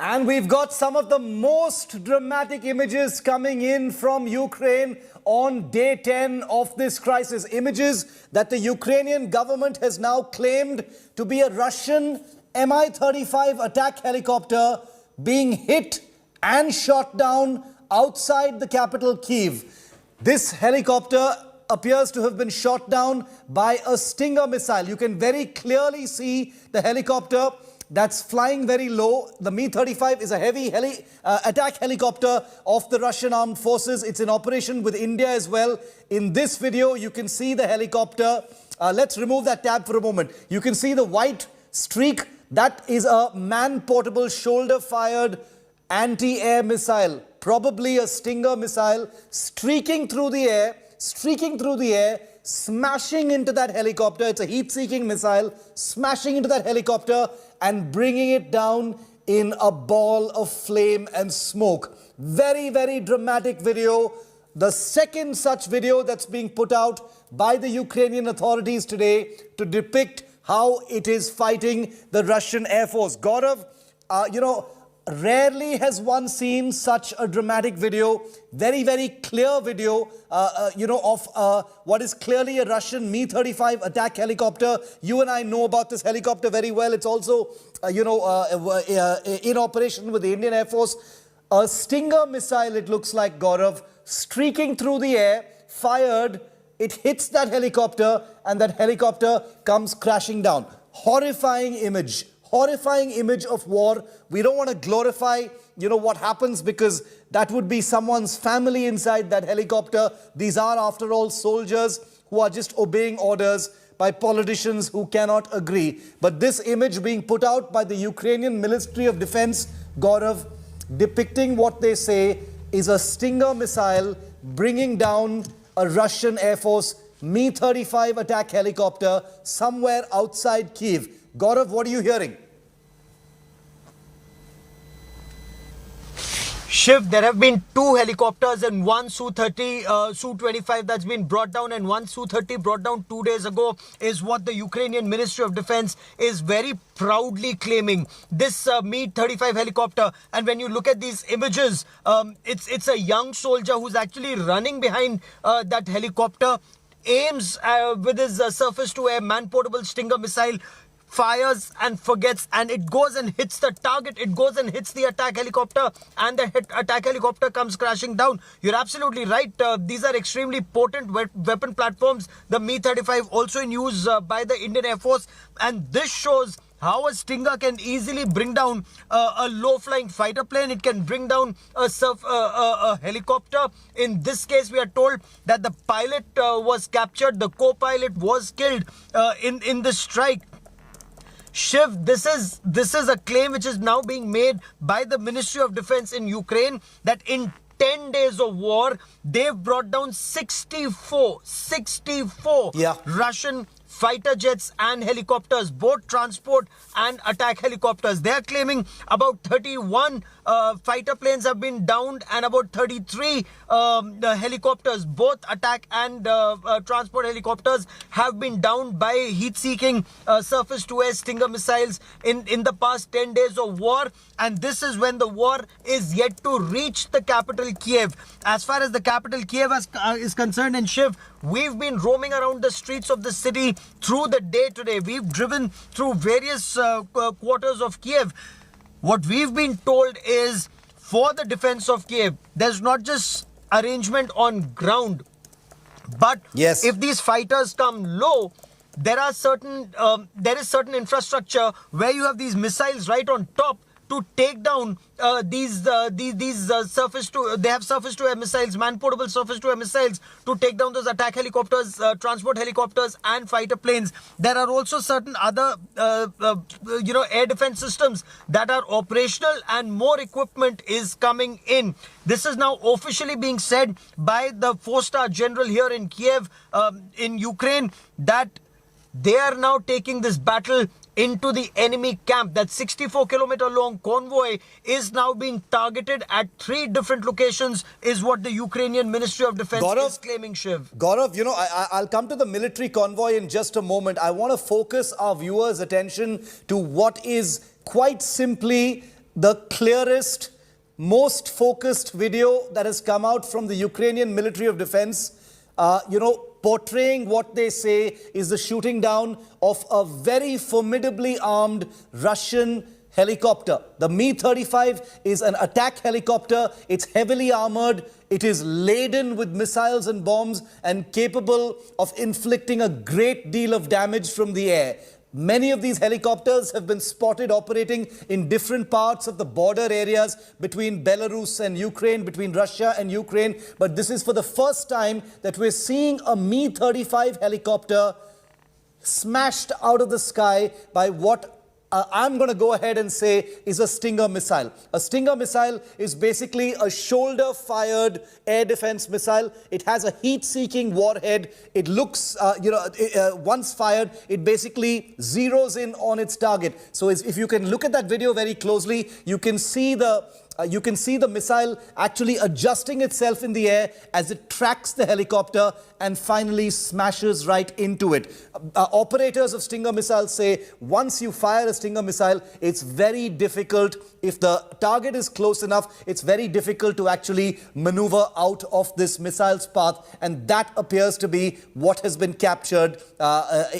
And we've got some of the most dramatic images coming in from Ukraine on day 10 of this crisis. Images that the Ukrainian government has now claimed to be a Russian Mi-35 attack helicopter being hit and shot down outside the capital Kyiv. This helicopter appears to have been shot down by a Stinger missile. You can very clearly see the helicopter that's flying very low. The Mi-35 is a heavy attack helicopter of the Russian armed forces. It's in operation with India as well. In this video, you can see the helicopter. Let's remove that tab for a moment. You can see the white streak. That is a man-portable, shoulder-fired anti-air missile, probably a Stinger missile, streaking through the air, smashing into that helicopter. It's a heat-seeking missile, smashing into that helicopter and bringing it down in a ball of flame and smoke. Very, very dramatic video. The second such video that's being put out by the Ukrainian authorities today to depict how it is fighting the Russian Air Force. Gaurav, rarely has one seen such a dramatic video, very, very clear video, of what is clearly a Russian Mi-35 attack helicopter. You and I know about this helicopter very well. It's also, in operation with the Indian Air Force. A Stinger missile, it looks like, Gaurav, streaking through the air, fired. It hits that helicopter and that helicopter comes crashing down. Horrifying image of war. We don't want to glorify, what happens, because that would be someone's family inside that helicopter. These are, after all, soldiers who are just obeying orders by politicians who cannot agree. But this image being put out by the Ukrainian Ministry of Defense, Gaurav, depicting what they say is a Stinger missile bringing down a Russian Air Force Mi-35 attack helicopter somewhere outside Kyiv. Gaurav, what are you hearing? Shiv, there have been two helicopters and one Su-30, Su-25 that's been brought down, and one Su-30 brought down 2 days ago, is what the Ukrainian Ministry of Defense is very proudly claiming. This Mi-35 helicopter, and when you look at these images, it's a young soldier who's actually running behind that helicopter, aims with his surface-to-air man-portable Stinger missile, fires and forgets, and it goes and hits the target. It goes and hits the attack helicopter, and the attack helicopter comes crashing down. You're absolutely right. These are extremely potent weapon platforms. The Mi-35 also in use by the Indian Air Force, and this shows how a Stinger can easily bring down a low-flying fighter plane. It can bring down a helicopter. In this case, we are told that the pilot was captured. The co-pilot was killed in this strike. Shiv, this is a claim which is now being made by the Ministry of Defense in Ukraine, that in 10 days of war, they've brought down 64 Russian fighter jets and helicopters, both transport and attack helicopters. They are claiming about 31 fighter planes have been downed, and about 33 helicopters, both attack and transport helicopters, have been downed by heat-seeking surface-to-air Stinger missiles in the past 10 days of war. And this is when the war is yet to reach the capital Kyiv. As far as the capital Kyiv is concerned, and Shiv, we've been roaming around the streets of the city through the day today. We've driven through various quarters of Kyiv. What we've been told is, for the defense of Kyiv, there's not just arrangement on ground, but yes, if these fighters come low, there is certain infrastructure where you have these missiles right on top to take down these surface-to-air missiles, man-portable surface-to-air missiles, to take down those attack helicopters, transport helicopters, and fighter planes. There are also certain other, air defense systems that are operational, and more equipment is coming in. This is now officially being said by the 4-star general here in Kyiv, in Ukraine, that they are now taking this battle into the enemy camp. That 64-kilometer long convoy is now being targeted at 3 different locations, is what the Ukrainian Ministry of Defense is claiming, Shiv. Gaurav, I'll come to the military convoy in just a moment. I want to focus our viewers' attention to what is quite simply the clearest, most focused video that has come out from the Ukrainian Military of Defense, portraying what they say is the shooting down of a very formidably armed Russian helicopter. The Mi-35 is an attack helicopter. It's heavily armored. It is laden with missiles and bombs and capable of inflicting a great deal of damage from the air. Many of these helicopters have been spotted operating in different parts of the border areas between Belarus and Ukraine, between Russia and Ukraine. But this is for the first time that we're seeing a Mi-35 helicopter smashed out of the sky by what I'm going to go ahead and say is a Stinger missile. A Stinger missile is basically a shoulder-fired air defense missile. It has a heat-seeking warhead. It looks, once fired, it basically zeroes in on its target. So if you can look at that video very closely, you can see the missile actually adjusting itself in the air as it tracks the helicopter and finally smashes right into it. Operators of Stinger missiles say once you fire a Stinger missile, it's very difficult. If the target is close enough, it's very difficult to actually maneuver out of this missile's path. And that appears to be what has been captured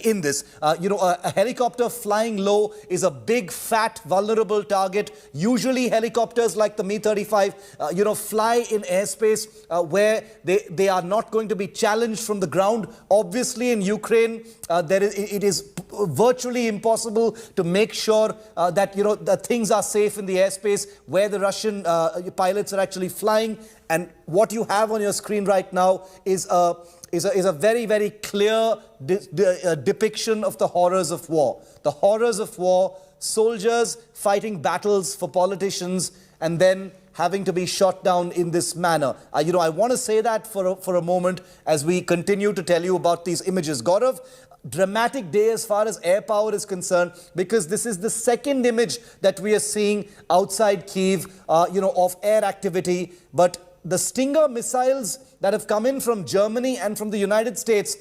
in this. A helicopter flying low is a big, fat, vulnerable target. Usually helicopters like the Mi-35, fly in airspace where they are not going to be challenged from the ground. Obviously, in Ukraine, it is virtually impossible to make sure that things are safe in the airspace where the Russian pilots are actually flying. And what you have on your screen right now is a very, very clear depiction of the horrors of war. The horrors of war, soldiers fighting battles for politicians and then having to be shot down in this manner. I want to say that for a moment as we continue to tell you about these images. Gaurav, dramatic day as far as air power is concerned, because this is the second image that we are seeing outside Kyiv, of air activity. But the Stinger missiles that have come in from Germany and from the United States,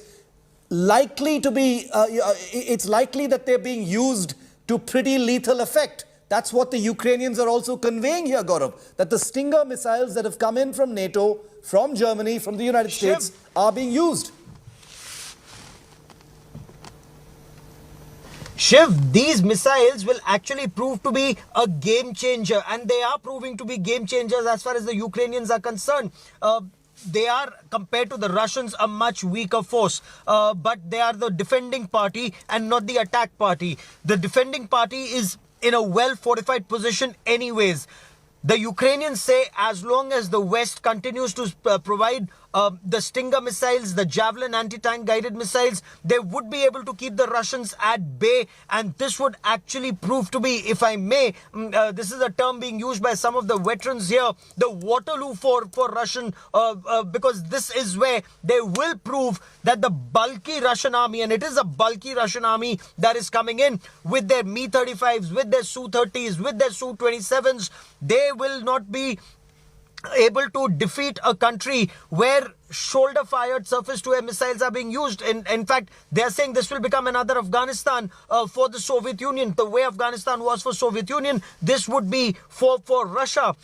it's likely that they're being used to pretty lethal effect. That's what the Ukrainians are also conveying here, Gaurav, that the Stinger missiles that have come in from NATO, from Germany, from the United States are being used. Shiv, these missiles will actually prove to be a game changer, and they are proving to be game changers as far as the Ukrainians are concerned. They are, compared to the Russians, a much weaker force. But they are the defending party and not the attack party. The defending party is in a well-fortified position anyways. The Ukrainians say as long as the West continues to provide the Stinger missiles, the Javelin anti-tank guided missiles, they would be able to keep the Russians at bay. And this would actually prove to be, if I may, this is a term being used by some of the veterans here, the Waterloo for Russian, because this is where they will prove that the bulky Russian army, and it is a bulky Russian army that is coming in with their Mi-35s, with their Su-30s, with their Su-27s, they will not be able to defeat a country where shoulder-fired surface-to-air missiles are being used. In fact, they are saying this will become another Afghanistan for the Soviet Union. The way Afghanistan was for Soviet Union, this would be for Russia.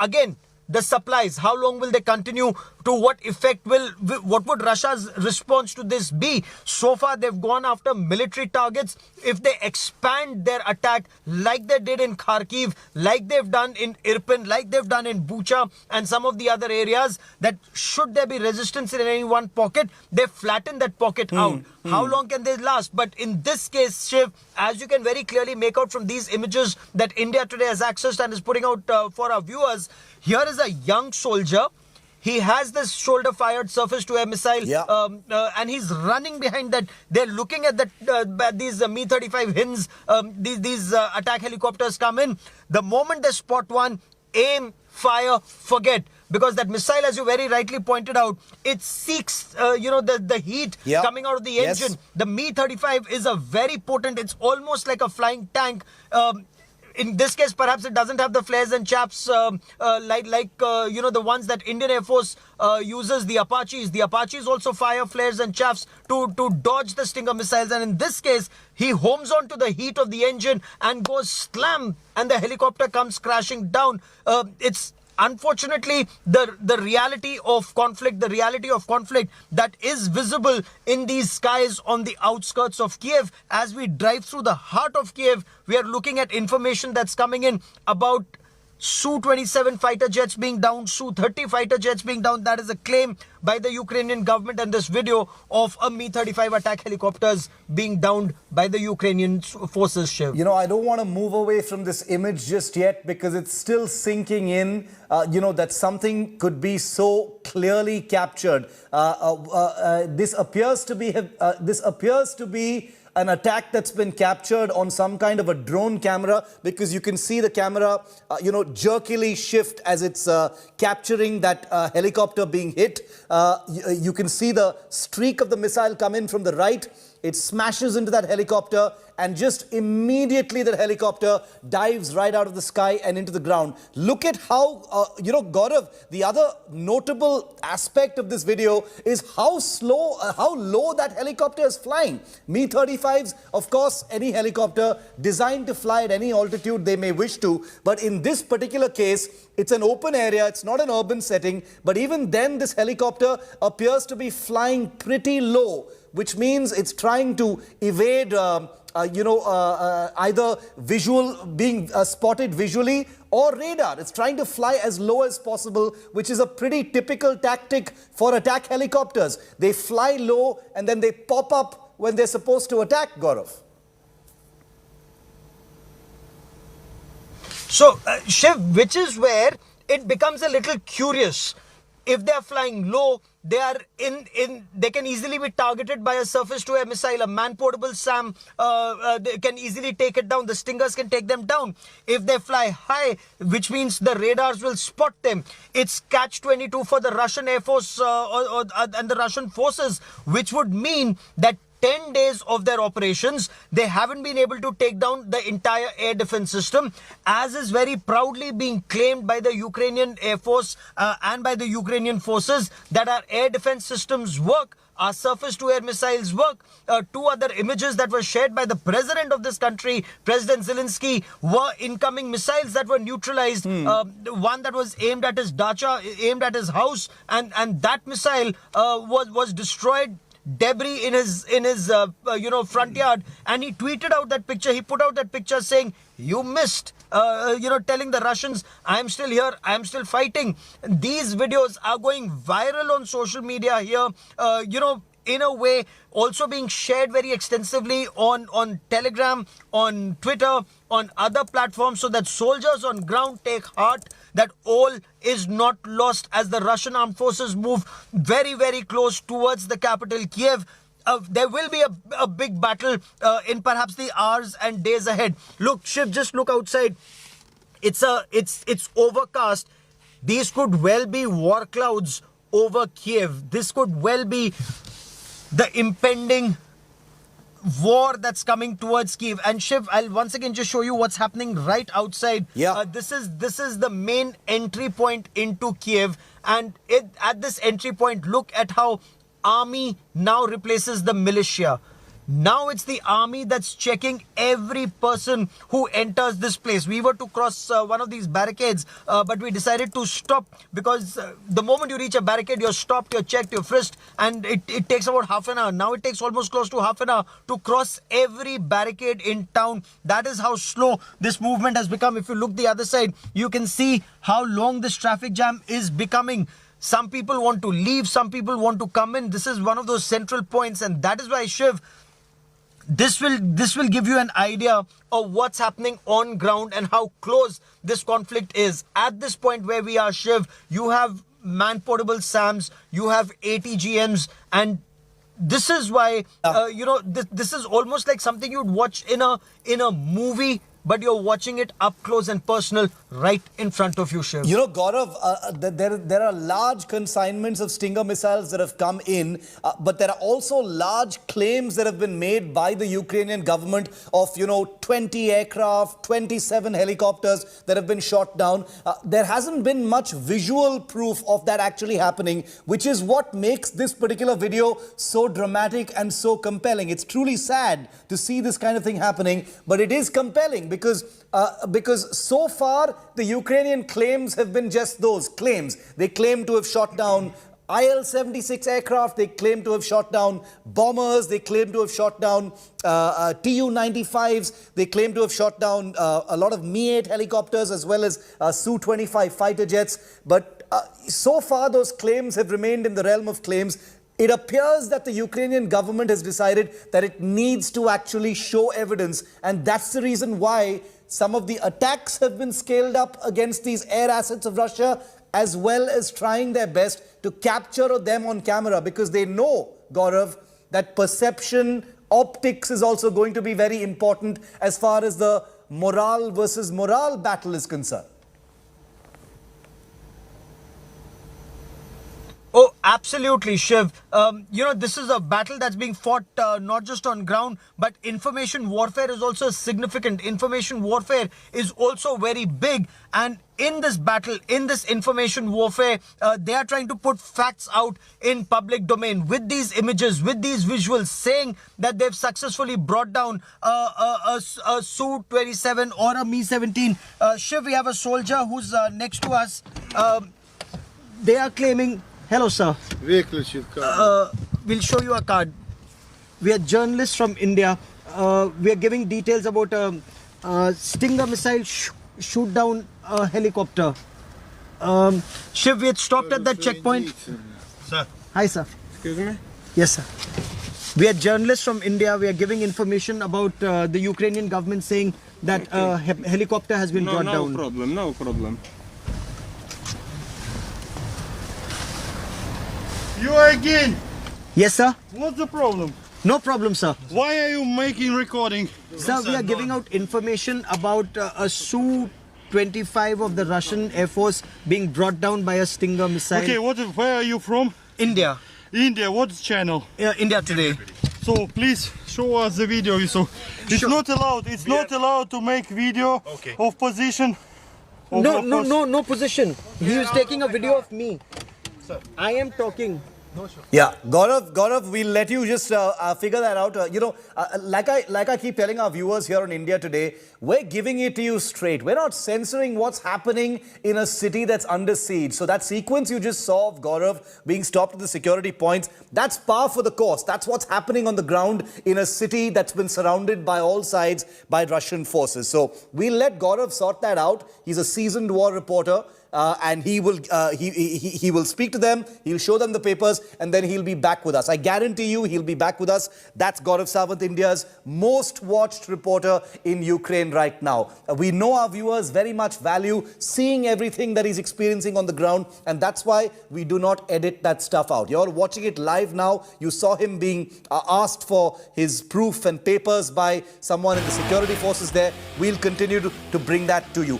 Again, the supplies, how long will they continue? To what effect what would Russia's response to this be? So far, they've gone after military targets. If they expand their attack like they did in Kharkiv, like they've done in Irpin, like they've done in Bucha and some of the other areas, that should there be resistance in any one pocket, they flatten that pocket out. How long can they last? But in this case, Shiv, as you can very clearly make out from these images that India Today has accessed and is putting out for our viewers, here is a young soldier. He has this shoulder-fired surface-to-air missile, and he's running behind that. They're looking at these Mi-35 HINs, these attack helicopters come in. The moment they spot one, aim, fire, forget. Because that missile, as you very rightly pointed out, it seeks, the heat coming out of the engine. The Mi-35 is a very potent, it's almost like a flying tank. in this case, perhaps it doesn't have the flares and chaps the ones that Indian Air Force uses, the Apaches. The Apaches also fire flares and chaffs to dodge the Stinger missiles. And in this case, he homes onto the heat of the engine and goes slam, and the helicopter comes crashing down. It's unfortunately the reality of conflict, that is visible in these skies on the outskirts of Kyiv. As we drive through the heart of Kyiv, we are looking at information that's coming in about Su-27 fighter jets being down, Su-30 fighter jets being down. That is a claim by the Ukrainian government, and this video of a Mi-35 attack helicopters being downed by the Ukrainian forces, Shiv. You know, I don't want to move away from this image just yet because it's still sinking in, that something could be so clearly captured. This appears to be an attack that's been captured on some kind of a drone camera, because you can see the camera, jerkily shift as it's capturing that helicopter being hit. You can see the streak of the missile come in from the right. It smashes into that helicopter, and just immediately the helicopter dives right out of the sky and into the ground. Look at how, Gaurav, the other notable aspect of this video is how low that helicopter is flying. Mi-35s, of course, any helicopter designed to fly at any altitude they may wish to. But in this particular case, it's an open area, it's not an urban setting. But even then, this helicopter appears to be flying pretty low, which means it's trying to evade either being spotted visually or radar. It's trying to fly as low as possible, which is a pretty typical tactic for attack helicopters. They fly low and then they pop up when they're supposed to attack, Gaurav. So, Shiv, which is where it becomes a little curious. If they are flying low, they can easily be targeted by a surface-to-air missile. A man-portable SAM they can easily take it down. The Stingers can take them down. If they fly high, which means the radars will spot them, it's catch-22 for the Russian Air Force and the Russian forces, which would mean that 10 days of their operations, they haven't been able to take down the entire air defense system, as is very proudly being claimed by the Ukrainian Air Force and by the Ukrainian forces, that our air defense systems work, our surface-to-air missiles work. Two other images that were shared by the president of this country, President Zelensky, were incoming missiles that were neutralized. One that was aimed at his dacha, aimed at his house, and that missile was destroyed. Debris in his front yard, and he tweeted out that picture. He put out that picture saying, "You missed," telling the Russians, "I am still here, I am still fighting." These videos are going viral on social media here, in a way also being shared very extensively on Telegram, on Twitter, on other platforms, so that soldiers on ground take heart that all is not lost as the Russian armed forces move very, very close towards the capital, Kyiv. There will be a big battle in perhaps the hours and days ahead. Look, Shiv, just look outside. It's overcast. These could well be war clouds over Kyiv. This could well be the impending war that's coming towards Kyiv. And Shiv, I'll once again just show you what's happening right outside. Yeah. This is the main entry point into Kyiv, and at this entry point, look at how army now replaces the militia. Now it's the army that's checking every person who enters this place. We were to cross one of these barricades, but we decided to stop, because the moment you reach a barricade, you're stopped, you're checked, you're frisked, and it takes about half an hour. Now it takes almost close to half an hour to cross every barricade in town. That is how slow this movement has become. If you look the other side, you can see how long this traffic jam is becoming. Some people want to leave, some people want to come in. This is one of those central points, and that is why, Shiv, this will give you an idea of what's happening on ground and how close this conflict is. At this point where we are, Shiv, you have man-portable SAMs, you have ATGMs, and this is why, this is almost like something you'd watch in a movie but you're watching it up close and personal right in front of you, Shiv. You know, Gaurav, there are large consignments of Stinger missiles that have come in, but there are also large claims that have been made by the Ukrainian government of, 20 aircraft, 27 helicopters that have been shot down. There hasn't been much visual proof of that actually happening, which is what makes this particular video so dramatic and so compelling. It's truly sad to see this kind of thing happening, but it is compelling because so far the Ukrainian claims have been just those claims. They claim to have shot down IL-76 aircraft, they claim to have shot down bombers, they claim to have shot down Tu-95s, they claim to have shot down a lot of Mi-8 helicopters as well as Su-25 fighter jets. But so far those claims have remained in the realm of claims. It appears that the Ukrainian government has decided that it needs to actually show evidence, and that's the reason why some of the attacks have been scaled up against these air assets of Russia, as well as trying their best to capture them on camera, because they know, Gaurav, that perception, optics is also going to be very important as far as the morale versus morale battle is concerned. Oh, absolutely, Shiv. This is a battle that's being fought not just on ground, but information warfare is also significant. Information warfare is also very big. And in this battle, in this information warfare, they are trying to put facts out in public domain with these images, with these visuals, saying that they've successfully brought down a Su-27 or a Mi-17. Shiv, we have a soldier who's next to us. They are claiming... Hello, sir. We'll show you a card. We are journalists from India. We are giving details about a Stinger missile shoot down a helicopter. Shiv, we had stopped at that checkpoint. Sir. Hi, sir. Excuse me? Yes, sir. We are journalists from India. We are giving information about the Ukrainian government saying that a helicopter has been brought down. No problem. You again? Yes, sir. What's the problem? No problem, sir. Why are you making recording? Sir, we are giving out information about a Su-25 of the Russian Air Force being brought down by a Stinger missile. Okay, where are you from? India. India, what's channel? India Today. So please show us the video. So it's Sure. not allowed. It's not allowed to make video of position. No position. He was taking a video of me. Sir. I am talking. Yeah, Gaurav, we'll let you just figure that out. Like I keep telling our viewers here on India Today, we're giving it to you straight. We're not censoring what's happening in a city that's under siege. So that sequence you just saw of Gaurav being stopped at the security points, that's par for the course. That's what's happening on the ground in a city that's been surrounded by all sides by Russian forces. So we'll let Gaurav sort that out. He's a seasoned war reporter. And he will speak to them, he'll show them the papers, and then he'll be back with us. I guarantee you he'll be back with us. That's Gaurav Sawant, India's most watched reporter in Ukraine right now. We know our viewers very much value seeing everything that he's experiencing on the ground, and that's why we do not edit that stuff out. You're watching it live now. You saw him being asked for his proof and papers by someone in the security forces there. We'll continue to bring that to you.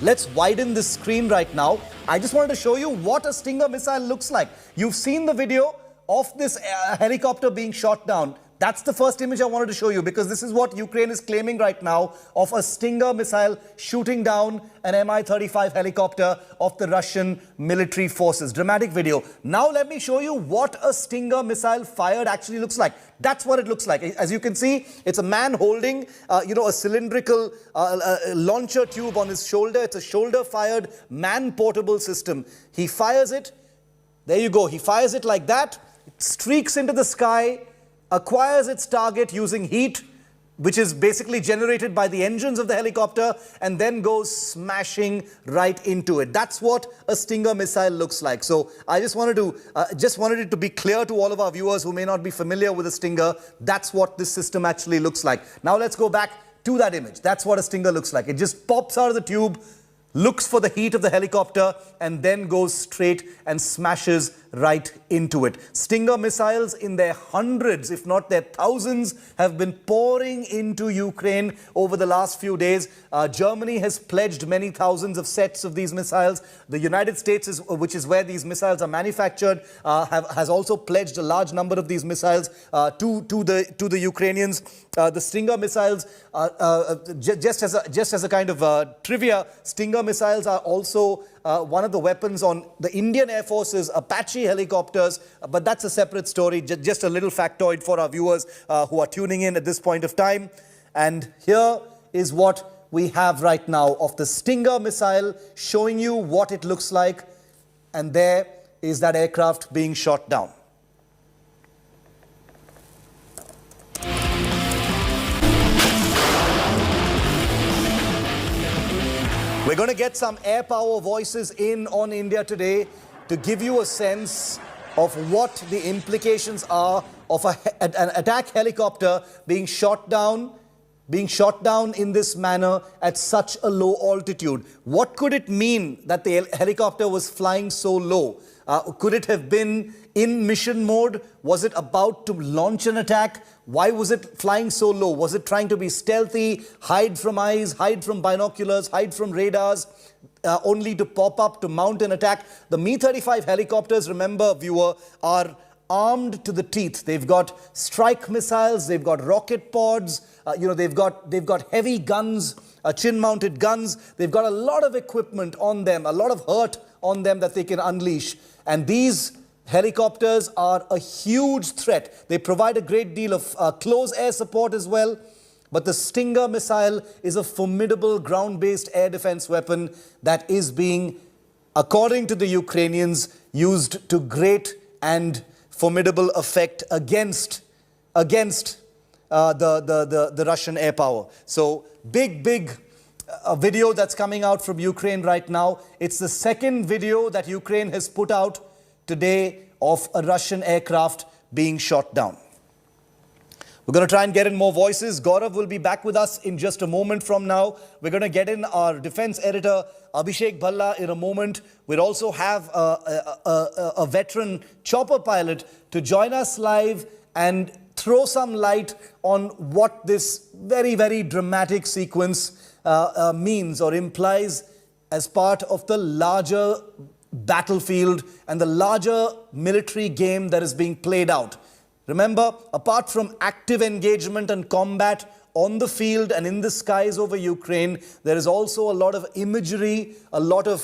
Let's widen the screen right now. I just wanted to show you what a Stinger missile looks like. You've seen the video of this helicopter being shot down. That's the first image I wanted to show you, because this is what Ukraine is claiming right now of a Stinger missile shooting down an Mi-35 helicopter of the Russian military forces. Dramatic video. Now let me show you what a Stinger missile fired actually looks like. That's what it looks like. As you can see, it's a man holding, a cylindrical launcher tube on his shoulder. It's a shoulder-fired man-portable system. He fires it. There you go. He fires it like that. It streaks into the sky, acquires its target using heat, which is basically generated by the engines of the helicopter, and then goes smashing right into it. That's what a Stinger missile looks like. So I just wanted it to be clear to all of our viewers who may not be familiar with a Stinger. That's what this system actually looks like. Now let's go back to that image. That's what a Stinger looks like. It just pops out of the tube, looks for the heat of the helicopter, and then goes straight and smashes right into it. Stinger missiles in their hundreds, if not their thousands, have been pouring into Ukraine over the last few days. Germany has pledged many thousands of sets of these missiles. The United States, which is where these missiles are manufactured, has also pledged a large number of these missiles to the Ukrainians. The Stinger missiles, just as a kind of trivia, Stinger missiles are also one of the weapons on the Indian Air Force's Apache helicopters, but that's a separate story. Just a little factoid for our viewers who are tuning in at this point of time. And here is what we have right now of the Stinger missile, showing you what it looks like. And there is that aircraft being shot down. We're going to get some air power voices in on India Today to give you a sense of what the implications are of an attack helicopter being shot down in this manner at such a low altitude. What could it mean that the helicopter was flying so low? Could it have been in mission mode? Was it about to launch an attack? Why was it flying so low? Was it trying to be stealthy, hide from eyes, hide from binoculars, hide from radars, only to pop up to mount an attack? The Mi-35 helicopters, remember, viewer, are armed to the teeth. They've got strike missiles, they've got rocket pods, they've got heavy guns, chin-mounted guns. They've got a lot of equipment on them, a lot of hurt on them that they can unleash. And these helicopters are a huge threat. They provide a great deal of close air support as well. But the Stinger missile is a formidable ground-based air defense weapon that is being, according to the Ukrainians, used to great and formidable effect against the Russian air power. So big video that's coming out from Ukraine right now. It's the second video that Ukraine has put out today of a Russian aircraft being shot down. We're going to try and get in more voices. Gaurav will be back with us in just a moment from now. We're going to get in our defense editor, Abhishek Bhalla, in a moment. We'll also have a veteran chopper pilot to join us live and throw some light on what this very dramatic sequence means or implies as part of the larger battlefield and the larger military game that is being played out. Remember, apart from active engagement and combat on the field and in the skies over Ukraine, there is also a lot of imagery, a lot of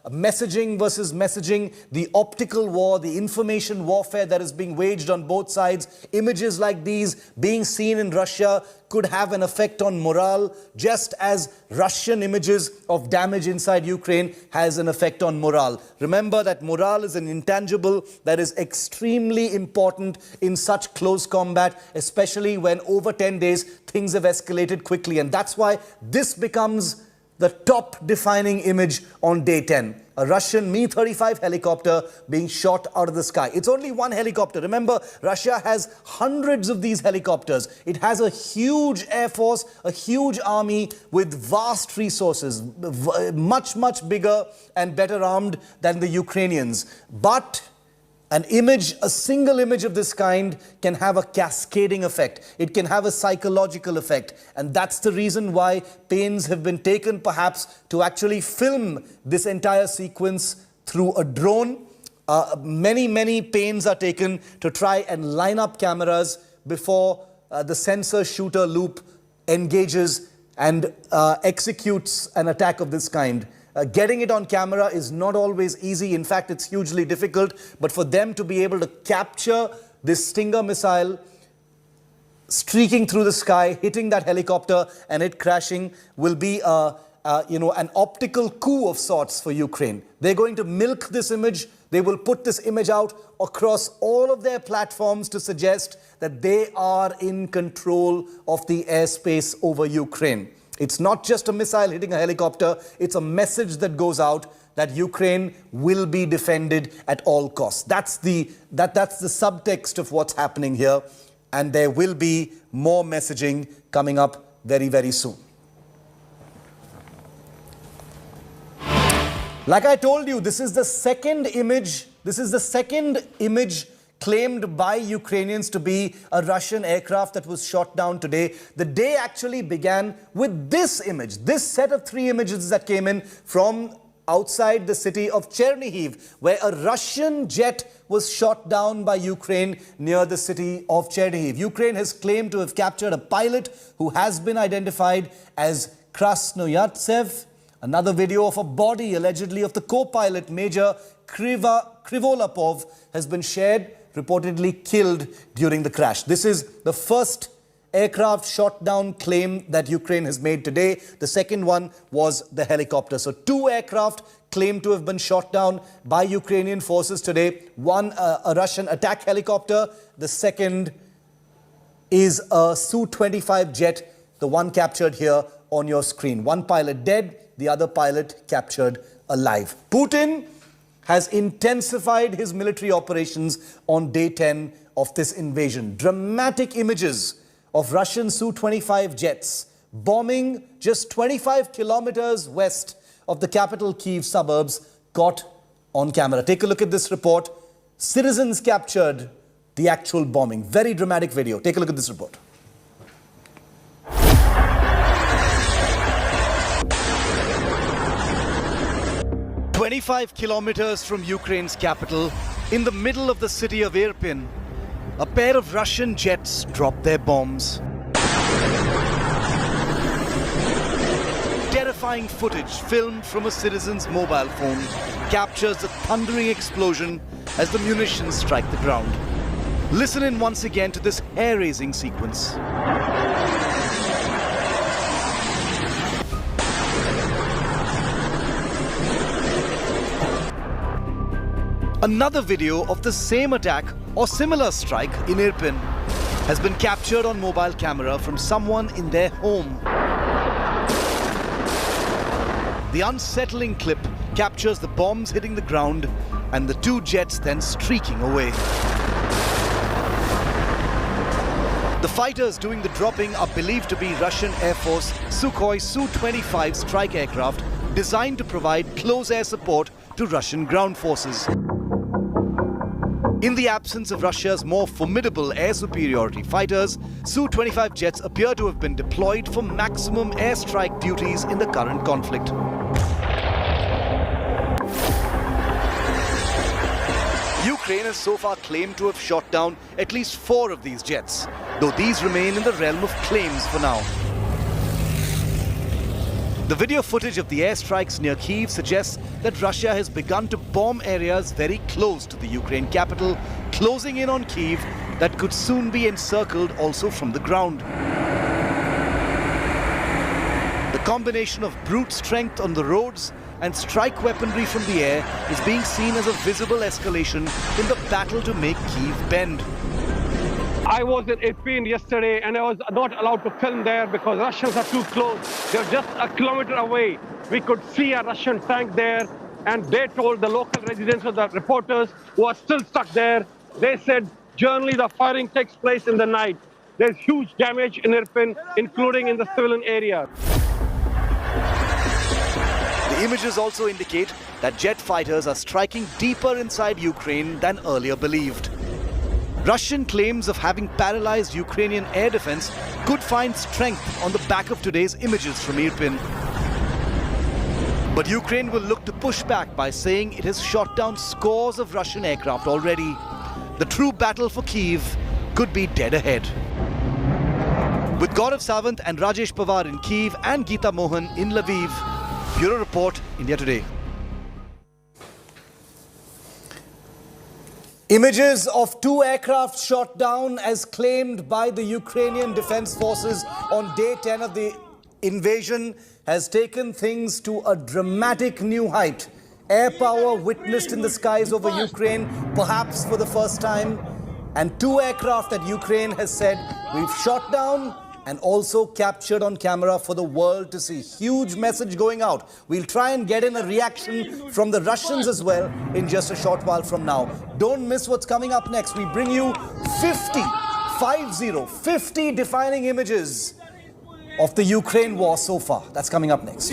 messaging versus messaging, the optical war, the information warfare that is being waged on both sides. Images like these being seen in Russia could have an effect on morale, just as Russian images of damage inside Ukraine has an effect on morale. Remember that morale is an intangible that is extremely important in such close combat, especially when over 10 days things have escalated quickly. And that's why this becomes the top defining image on day 10. A Russian Mi-35 helicopter being shot out of the sky. It's only one helicopter. Remember, Russia has hundreds of these helicopters. It has a huge air force, a huge army with vast resources, much bigger and better armed than the Ukrainians. But a single image of this kind can have a cascading effect. It can have a psychological effect. And that's the reason why pains have been taken, perhaps, to actually film this entire sequence through a drone. Many pains are taken to try and line up cameras before the sensor shooter loop engages and executes an attack of this kind. Getting it on camera is not always easy. In fact, it's hugely difficult. But for them to be able to capture this Stinger missile streaking through the sky, hitting that helicopter and it crashing will be an optical coup of sorts for Ukraine. They're going to milk this image. They will put this image out across all of their platforms to suggest that they are in control of the airspace over Ukraine. It's not just a missile hitting a helicopter, it's a message that goes out that Ukraine will be defended at all costs. That's the subtext of what's happening here, and there will be more messaging coming up very soon. Like I told you, this is the second image This is the second image claimed by Ukrainians to be a Russian aircraft that was shot down today. The day actually began with this image, this set of three images that came in from outside the city of Chernihiv, where a Russian jet was shot down by Ukraine near the city of Chernihiv. Ukraine has claimed to have captured a pilot who has been identified as Krasnoyartsev. Another video of a body, allegedly of the co-pilot, Major Krivolapov, has been shared, reportedly killed during the crash. This is the first aircraft shot down claim that Ukraine has made today. The second one was the helicopter. So two aircraft claimed to have been shot down by Ukrainian forces today. One, a Russian attack helicopter. The second is a Su-25 jet, the one captured here on your screen. One pilot dead, the other pilot captured alive. Putin has intensified his military operations on day 10 of this invasion. Dramatic images of Russian Su-25 jets bombing just 25 kilometers west of the capital Kyiv suburbs caught on camera. Take a look at this report. Citizens captured the actual bombing. Very dramatic video. Take a look at this report. "25 kilometers from Ukraine's capital, in the middle of the city of Irpin, a pair of Russian jets dropped their bombs. Terrifying footage filmed from a citizen's mobile phone captures the thundering explosion as the munitions strike the ground. Listen in once again to this hair-raising sequence. Another video of the same attack or similar strike in Irpin has been captured on mobile camera from someone in their home. The unsettling clip captures the bombs hitting the ground and the two jets then streaking away. The fighters doing the dropping are believed to be Russian Air Force Sukhoi Su-25 strike aircraft designed to provide close air support to Russian ground forces. In the absence of Russia's more formidable air superiority fighters, Su-25 jets appear to have been deployed for maximum airstrike duties in the current conflict. Ukraine has so far claimed to have shot down at least 4 of these jets, though these remain in the realm of claims for now. The video footage of the airstrikes near Kyiv suggests that Russia has begun to bomb areas very close to the Ukraine capital, closing in on Kyiv that could soon be encircled also from the ground. The combination of brute strength on the roads and strike weaponry from the air is being seen as a visible escalation in the battle to make Kyiv bend. I was in Irpin yesterday and I was not allowed to film there because Russians are too close. They're just a kilometer away. We could see a Russian tank there and they told the local residents or the reporters who are still stuck there, they said generally the firing takes place in the night. There's huge damage in Irpin, including in the civilian area. The images also indicate that jet fighters are striking deeper inside Ukraine than earlier believed. Russian claims of having paralyzed Ukrainian air defense could find strength on the back of today's images from Irpin. But Ukraine will look to push back by saying it has shot down scores of Russian aircraft already. The true battle for Kyiv could be dead ahead. With Gaurav Sawant and Rajesh Pawar in Kyiv and Geeta Mohan in Lviv, Bureau Report, India Today. Images of 2 aircraft shot down as claimed by the Ukrainian Defense Forces on day 10 of the invasion has taken things to a dramatic new height. Air power witnessed in the skies over Ukraine, perhaps for the first time, and 2 aircraft that Ukraine has said we've shot down and also captured on camera for the world to see. Huge message going out. We'll try and get in a reaction from the Russians as well in just a short while from now. Don't miss what's coming up next. We bring you 50 defining images of the Ukraine war so far. That's coming up next.